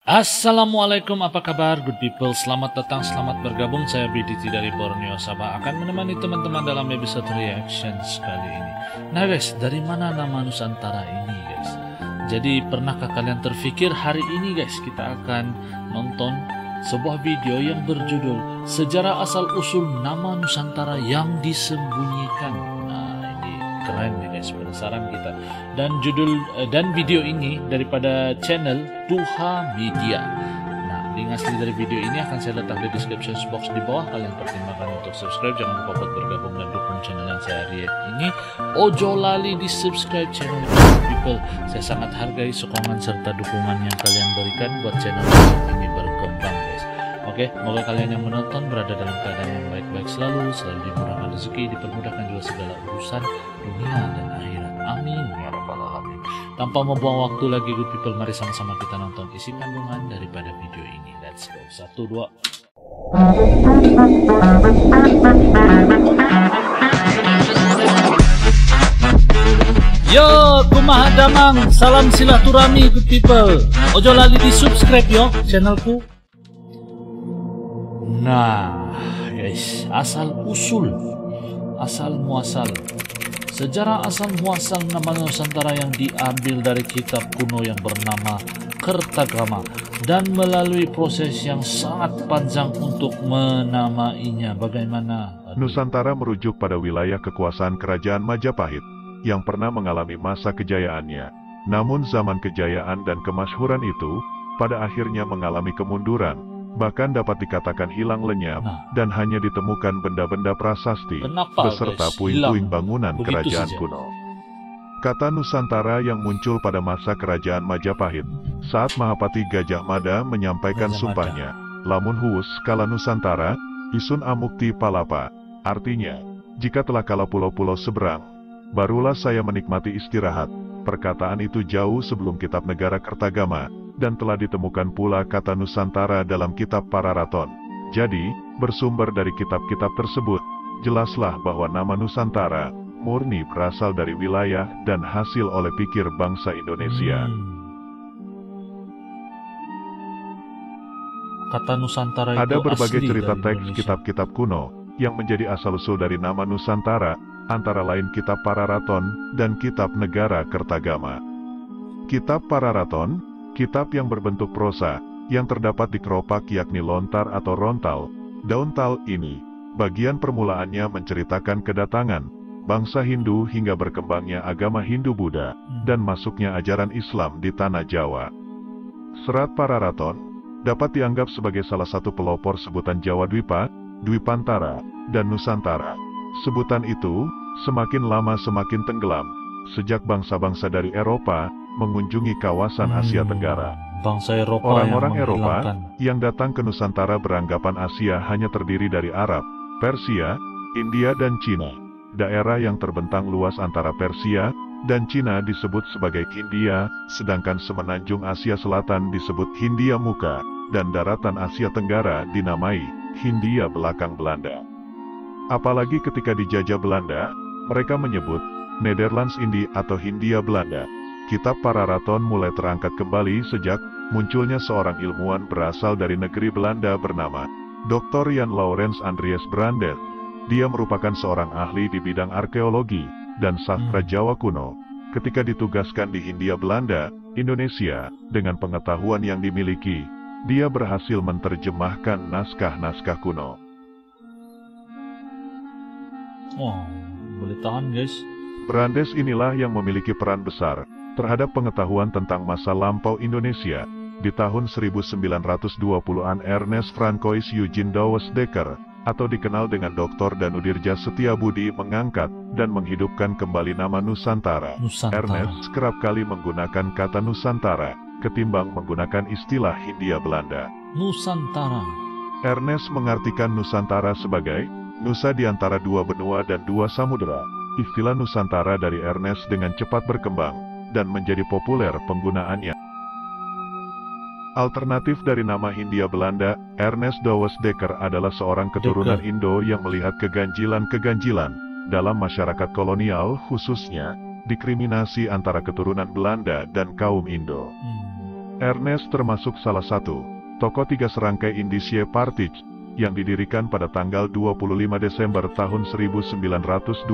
Assalamualaikum, apa kabar good people? Selamat datang, selamat bergabung. Saya BDT dari Borneo Sabah akan menemani teman-teman dalam episode reaction kali ini. Nah guys, dari mana nama Nusantara ini guys? Jadi pernahkah kalian terfikir hari ini guys kita akan nonton sebuah video yang berjudul Sejarah Asal-Usul Nama Nusantara yang Disembunyikan. Nah ini keren nih guys, penasaran kita. Dan video ini daripada channel Duha Media. Nah, link asli dari video ini akan saya letak di description box di bawah. Kalian pertimbangkan untuk subscribe. Jangan lupa buat bergabung dan dukung channel yang saya react ini. Ojo lali di subscribe channel people. Saya sangat hargai sokongan serta dukungan yang kalian berikan buat channel ini berkembang guys. Oke, semoga kalian yang menonton berada dalam keadaan yang baik-baik selalu dimurahkan rezeki, dipermudahkan juga segala urusan dunia dan akhirat. Amin ya rabbal alamin. Tanpa membuang waktu lagi good people, mari sama-sama kita nonton isi kandungan daripada video ini. Let's go. 1, 2. Yo, kumaha damang, salam silaturahmi good people. Ojo lali di subscribe yo channelku. Nah guys, asal muasal sejarah asal muasal nama Nusantara yang diambil dari kitab kuno yang bernama Kertagama dan melalui proses yang sangat panjang untuk menamainya. Bagaimana? Nusantara merujuk pada wilayah kekuasaan kerajaan Majapahit yang pernah mengalami masa kejayaannya. Namun zaman kejayaan dan kemasyhuran itu pada akhirnya mengalami kemunduran, bahkan dapat dikatakan hilang lenyap, dan hanya ditemukan benda-benda prasasti beserta puing-puing bangunan kerajaan kuno. Kata Nusantara yang muncul pada masa kerajaan Majapahit saat Mahapati Gajah Mada menyampaikan sumpahnya, Lamun huus kala Nusantara, isun amukti palapa. Artinya, jika telah kala pulau-pulau seberang, barulah saya menikmati istirahat. Perkataan itu jauh sebelum kitab negara Kertagama, dan telah ditemukan pula kata Nusantara dalam kitab Pararaton. Jadi, bersumber dari kitab-kitab tersebut, jelaslah bahwa nama Nusantara murni berasal dari wilayah dan hasil oleh pikir bangsa Indonesia. Kata Nusantara itu ada berbagai asli cerita dari teks Indonesia. kitab-kitab kuno yang menjadi asal-usul dari nama Nusantara, antara lain kitab Pararaton dan kitab negara Kertagama. Kitab Pararaton, kitab yang berbentuk prosa, yang terdapat di keropak yakni lontar atau rontal, daun tal ini, bagian permulaannya menceritakan kedatangan bangsa Hindu hingga berkembangnya agama Hindu-Buddha, dan masuknya ajaran Islam di tanah Jawa. Serat Pararaton dapat dianggap sebagai salah satu pelopor sebutan Jawa Dwipa, Dwipantara, dan Nusantara. Sebutan itu semakin lama semakin tenggelam, sejak bangsa-bangsa dari Eropa mengunjungi kawasan Asia Tenggara. Bangsa Eropa Orang-orang Eropa yang datang ke Nusantara beranggapan Asia hanya terdiri dari Arab, Persia, India dan Cina. Daerah yang terbentang luas antara Persia dan Cina disebut sebagai Hindia, sedangkan semenanjung Asia Selatan disebut Hindia Muka, dan daratan Asia Tenggara dinamai Hindia Belakang Belanda. Apalagi ketika dijajah Belanda, mereka menyebut Nederlands Indie atau Hindia Belanda. Kitab Pararaton mulai terangkat kembali sejak munculnya seorang ilmuwan berasal dari negeri Belanda bernama Dr. Jan Laurens Andries Brandes. Dia merupakan seorang ahli di bidang arkeologi dan sastra Jawa kuno. Ketika ditugaskan di Hindia Belanda, Indonesia, dengan pengetahuan yang dimiliki, dia berhasil menerjemahkan naskah-naskah kuno. Oh, boleh tahan guys. Brandes inilah yang memiliki peran besar terhadap pengetahuan tentang masa lampau Indonesia. Di tahun 1920-an Ernest Francois Eugene Dawes Dekker, atau dikenal dengan Dr. Danudirja Setiabudi, mengangkat dan menghidupkan kembali nama Nusantara. Ernest kerap kali menggunakan kata Nusantara ketimbang menggunakan istilah Hindia Belanda. Nusantara. Ernest mengartikan Nusantara sebagai Nusa di antara dua benua dan dua samudera. Istilah Nusantara dari Ernest dengan cepat berkembang dan menjadi populer penggunaannya. Alternatif dari nama Hindia Belanda, Ernest Dawes Dekker adalah seorang keturunan Indo yang melihat keganjilan-keganjilan dalam masyarakat kolonial, khususnya diskriminasi antara keturunan Belanda dan kaum Indo. Ernest termasuk salah satu tokoh tiga serangkai Indische Partij yang didirikan pada tanggal 25 Desember tahun 1921.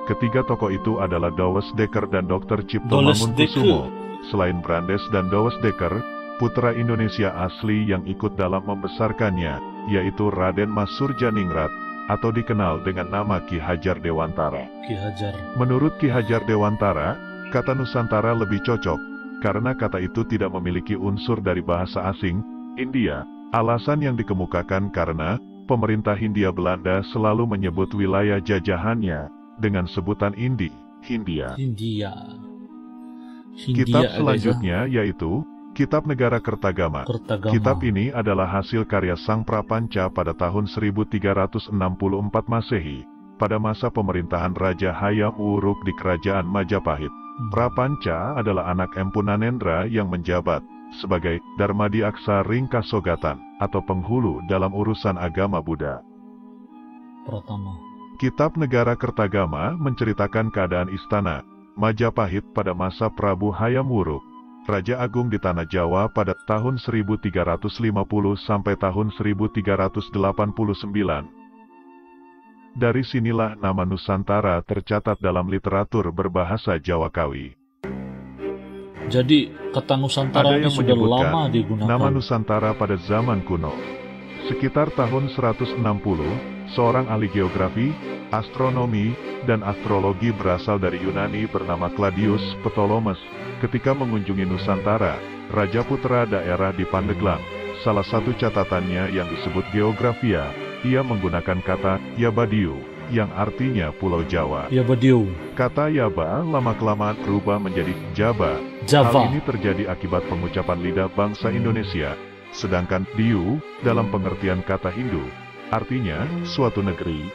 Ketiga tokoh itu adalah Douwes Dekker dan Dr. Cipto Douwes Mangunkusumo. Selain Brandes dan Douwes Dekker, putra Indonesia asli yang ikut dalam membesarkannya, yaitu Raden Mas Surjaningrat, atau dikenal dengan nama Ki Hajar Dewantara. Ki Hajar. Menurut Ki Hajar Dewantara, kata Nusantara lebih cocok, karena kata itu tidak memiliki unsur dari bahasa asing, India. Alasan yang dikemukakan karena pemerintah Hindia Belanda selalu menyebut wilayah jajahannya dengan sebutan Hindia. Kitab selanjutnya yaitu Kitab Negara Kertagama. Kitab ini adalah hasil karya Sang Prapanca pada tahun 1364 Masehi, pada masa pemerintahan Raja Hayam Wuruk di Kerajaan Majapahit. Prapanca adalah anak Empu Nanendra yang menjabat sebagai Darmadiaksa Ringkasogatan atau penghulu dalam urusan agama Buddha. Pertama. Kitab Negara Kertagama menceritakan keadaan istana Majapahit pada masa Prabu Hayam Wuruk, Raja Agung di Tanah Jawa pada tahun 1350 sampai tahun 1389. Dari sinilah nama Nusantara tercatat dalam literatur berbahasa Jawa Kawi. Jadi kata Nusantara ini sudah lama digunakan. Nama Nusantara pada zaman kuno. Sekitar tahun 160, seorang ahli geografi, astronomi, dan astrologi berasal dari Yunani bernama Claudius Ptolemy ketika mengunjungi Nusantara, Raja Putra daerah di Pandeglang. Salah satu catatannya yang disebut Geografia, ia menggunakan kata Yabadiu, yang artinya Pulau Jawa. Yabadiu. Kata Yaba lama-kelamaan berubah menjadi Java. Java. Hal ini terjadi akibat pengucapan lidah bangsa Indonesia. Sedangkan Diu dalam pengertian kata Hindu, artinya suatu negeri.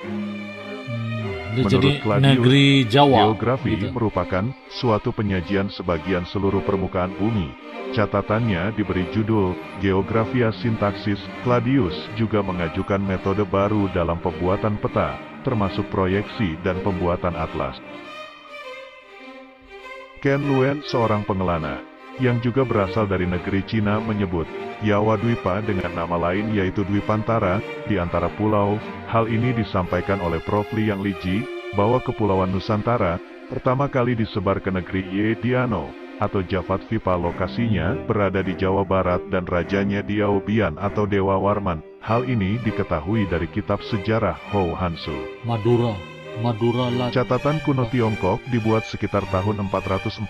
Menurut Claudius, negeri Jawa. Geografi merupakan suatu penyajian sebagian seluruh permukaan bumi. Catatannya diberi judul Geografia Sintaksis. Claudius juga mengajukan metode baru dalam pembuatan peta, termasuk proyeksi dan pembuatan atlas. Ken Luen, seorang pengelana, yang juga berasal dari negeri Cina, menyebut Yawa Dwipa dengan nama lain yaitu Dwipantara, di antara pulau. Hal ini disampaikan oleh Prof. Liang Liji, bahwa Kepulauan Nusantara pertama kali disebar ke negeri Yediano, atau Javat Vipa. Lokasinya berada di Jawa Barat dan rajanya Diao Bian atau Dewa Warman. Hal ini diketahui dari kitab sejarah Hou Hansu. Madura lah. Catatan kuno Tiongkok dibuat sekitar tahun 414.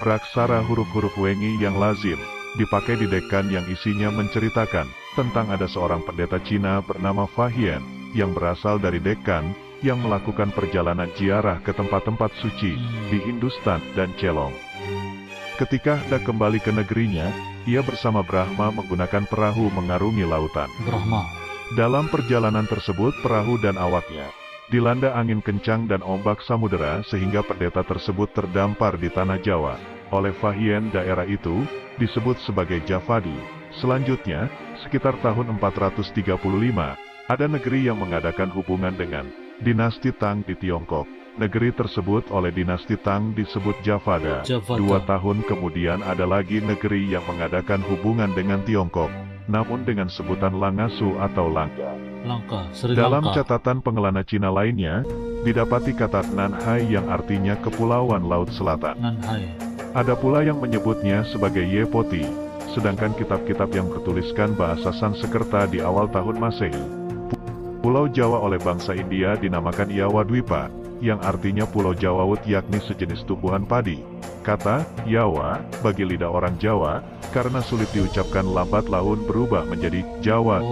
Praksara huruf-huruf Wengi yang lazim dipakai di Dekan yang isinya menceritakan tentang ada seorang pendeta Cina bernama Fa Hien yang berasal dari Dekan yang melakukan perjalanan ziarah ke tempat-tempat suci di Hindustan dan Ceylon. Ketika hendak kembali ke negerinya, ia bersama Brahma menggunakan perahu mengarungi lautan. Brahma. Dalam perjalanan tersebut, perahu dan awaknya dilanda angin kencang dan ombak samudera sehingga pendeta tersebut terdampar di tanah Jawa. Oleh Fa Hien, daerah itu disebut sebagai Javadi. Selanjutnya, sekitar tahun 435, ada negeri yang mengadakan hubungan dengan dinasti Tang di Tiongkok. Negeri tersebut oleh dinasti Tang disebut Javada. 2 tahun kemudian ada lagi negeri yang mengadakan hubungan dengan Tiongkok, namun dengan sebutan Langasu atau Langka. Dalam catatan pengelana Cina lainnya, didapati kata Nanhai yang artinya Kepulauan Laut Selatan. Ada pula yang menyebutnya sebagai Yepoti, sedangkan kitab-kitab yang bertuliskan bahasa Sanskerta di awal tahun Masehi. Pulau Jawa oleh bangsa India dinamakan Yawa Dwipa, yang artinya Pulau Jawawut, yakni sejenis tumbuhan padi. Kata Yawa bagi lidah orang Jawa, karena sulit diucapkan lambat laun berubah menjadi Jawa.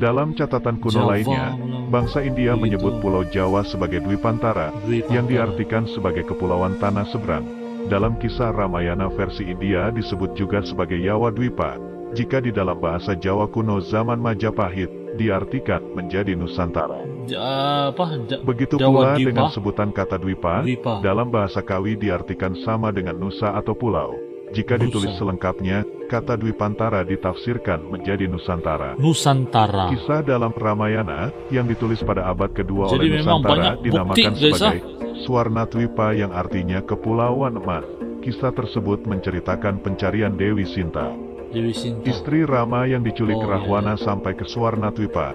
Dalam catatan kuno lainnya, bangsa India menyebut Pulau Jawa sebagai Dwipantara, yang diartikan sebagai kepulauan tanah seberang. Dalam kisah Ramayana versi India disebut juga sebagai Yawa Dwipa. Jika di dalam bahasa Jawa kuno zaman Majapahit, diartikan menjadi Nusantara. Begitu pula dengan sebutan kata Dwipa, dalam bahasa Kawi diartikan sama dengan Nusa atau pulau. Jika ditulis selengkapnya, kata Dwipantara ditafsirkan menjadi Nusantara. Kisah dalam Ramayana yang ditulis pada abad kedua oleh Nusantara dinamakan sebagai Swarna Dwipa yang artinya Kepulauan Emas. kisah tersebut menceritakan pencarian Dewi Sinta, Dewi Sinta. istri Rama yang diculik Oh, Rahwana iya. sampai ke Suwarnatwipa.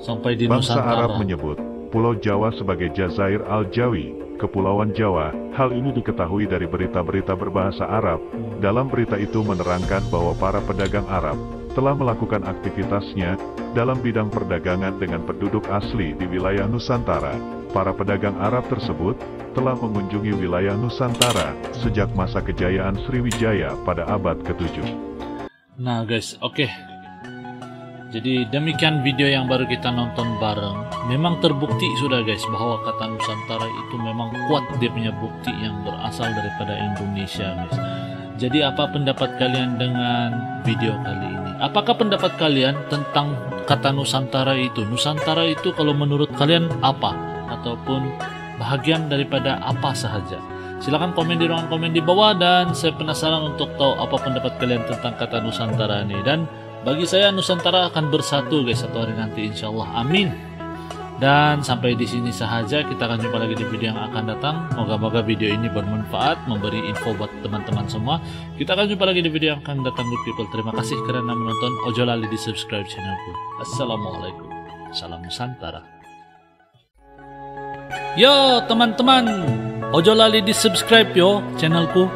Sampai di Bangsa Nusantara. Arab menyebut Pulau Jawa sebagai Jazair al-Jawi, Kepulauan Jawa. Hal ini diketahui dari berita-berita berbahasa Arab. Dalam berita itu menerangkan bahwa para pedagang Arab telah melakukan aktivitasnya dalam bidang perdagangan dengan penduduk asli di wilayah Nusantara. Para pedagang Arab tersebut telah mengunjungi wilayah Nusantara sejak masa kejayaan Sriwijaya pada abad ke-7. Nah guys, oke. Jadi demikian video yang baru kita nonton bareng. Memang terbukti sudah guys bahwa kata Nusantara itu memang kuat, dia punya bukti yang berasal daripada Indonesia guys. Jadi apa pendapat kalian dengan video kali ini? Apakah pendapat kalian tentang kata Nusantara itu? Nusantara itu kalau menurut kalian apa? Ataupun bahagian daripada apa sahaja? Silahkan komen di ruangan komen di bawah, dan saya penasaran untuk tahu apa pendapat kalian tentang kata Nusantara ini. Dan bagi saya Nusantara akan bersatu guys satu hari nanti insyaallah, amin. Dan sampai di sini sahaja, kita akan jumpa lagi di video yang akan datang. Moga-moga video ini bermanfaat, memberi info buat teman-teman semua. Kita akan jumpa lagi di video yang akan datang good people. Terima kasih karena menonton. Ojo lali di subscribe channelku. Assalamualaikum. Salam Nusantara. Yo teman-teman, ojo lali di subscribe yo channelku.